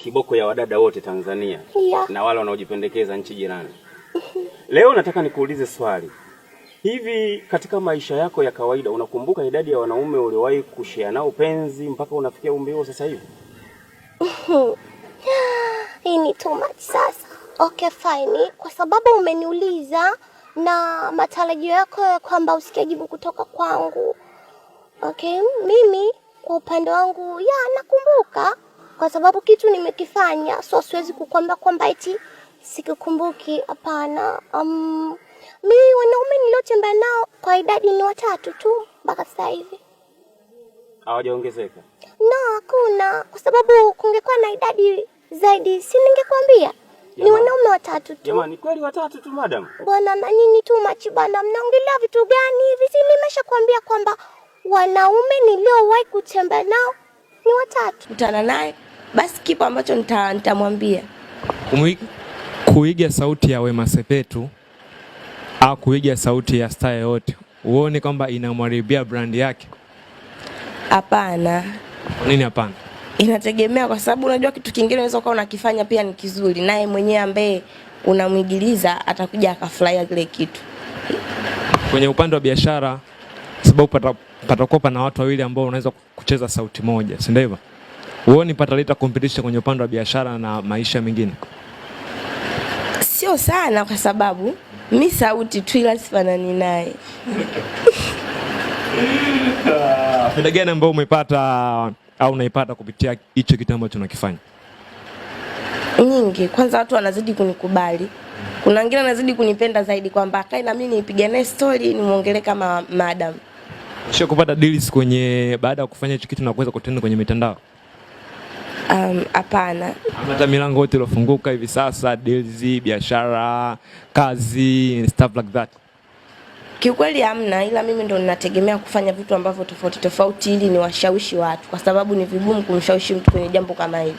kiboko ya wadada wote Tanzania, yeah, na wale wanaojipendekeza nchi jirani. Leo nataka nikuulize swali. Hivi katika maisha yako ya kawaida unakumbuka idadi ya wanaume uliowahi kushare nao penzi mpaka unafikia umri huo sasa hivi? Hii ni too much sasa. Okay, fine. Kwa sababu umeniuliza na matarajio yako ya kwamba usikie jibu kutoka kwangu. Okay, mimi kwa upande wangu nakumbuka kwa sababu kitu nimekifanya, so siwezi kukwambia kwamba eti sikikumbuki, hapana. Mimi wanaume niliotembea nao kwa idadi ni 3 tu mpaka sasa hivi. Hawajaongezeka? No, hakuna, kwa sababu kungekuwa na idadi zaidi si ningekwambia. Ni wanaume 3 tu. Jamani, kweli 3 tu madam? Bwana, na nini too much bwana, mnaongelea vitu gani hivi? Si nimeshakwambia kwamba wanaume niliowahi kutembea nao ni 3. Kutana naye basi kipo ambacho nitamwambia. Kuiga sauti ya Wema Sepetu au kuiga sauti ya star yote, uone kwamba inamharibia brand yake? Hapana. Nini hapana? Inategemea, kwa sababu unajua kitu kingine unaweza kuwa unakifanya pia ni kizuri, naye mwenyewe ambaye unamwigiliza atakuja akafurahia kile kitu. Kwenye upande wa biashara, sababu patakuwa na watu wawili ambao unaweza kucheza sauti moja, si ndivyo? Uone pataleta competition kwenye upande wa biashara na maisha mengine? Sio sana, kwa sababu mimi sauti tu ila sifanani naye. Faida gani ambayo umepata au unaipata kupitia hicho kitu ambacho unakifanya? Nyingi. Kwanza watu wanazidi kunikubali. Kuna wengine wanazidi kunipenda zaidi kwamba akae na mimi nipigane story nimuongelee kama madam. Sio kupata deals kwenye baada ya kufanya hicho kitu na kuweza kutenda kwenye mitandao? Hapana. Hata milango yote ilofunguka hivi sasa, deals, biashara, kazi, stuff like that? Kiukweli hamna, ila mimi ndo ninategemea kufanya vitu ambavyo tofauti ili niwashawishi watu, kwa sababu ni vigumu kumshawishi mtu kwenye jambo kama hili.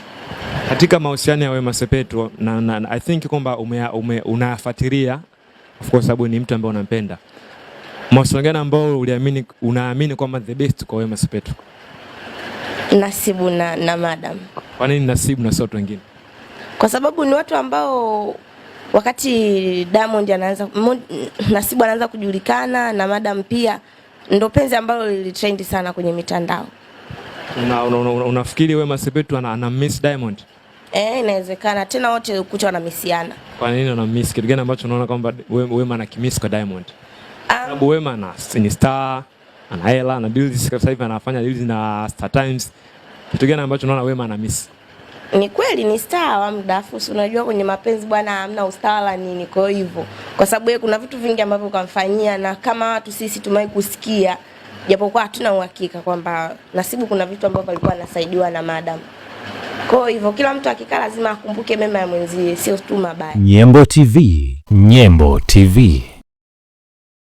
Katika mahusiano ya Wema Sepetu na I think kwamba unafuatilia, of course, sababu ni mtu ambaye unampenda. Mahusiano gani ambao unaamini kwamba the best kwa Wema Sepetu? Nasibu na madam. Kwa nini Nasibu na sio watu wengine? Kwa sababu ni watu ambao wakati Diamond Nasibu anaanza kujulikana na madam pia, ndo penzi ambalo lilitrend sana kwenye mitandao. Unafikiri Wema Sepetu ana miss Diamond? Inawezekana, tena wote kucha wanamisiana. Kwa nini ana miss? Kitu gani ambacho unaona kwamba Wema anakimiss kwa Diamond? Sababu Wema ni star, ana hela, na deals sasa hivi anafanya deals na Star Times. Kitu gani ambacho unaona Wema ana miss? Ni kweli ni star wa mdafu, unajua kwenye mapenzi bwana hamna ustala nini, kwa hivyo. Kwa sababu yeye kuna vitu vingi ambavyo kamfanyia, na kama watu sisi tumai kusikia, japokuwa hatuna uhakika kwamba Nasibu kuna vitu ambavyo alikuwa anasaidiwa na madam. Kwa hivyo kila mtu akikaa lazima akumbuke mema ya mwenzie, sio tu mabaya. Nyembo TV.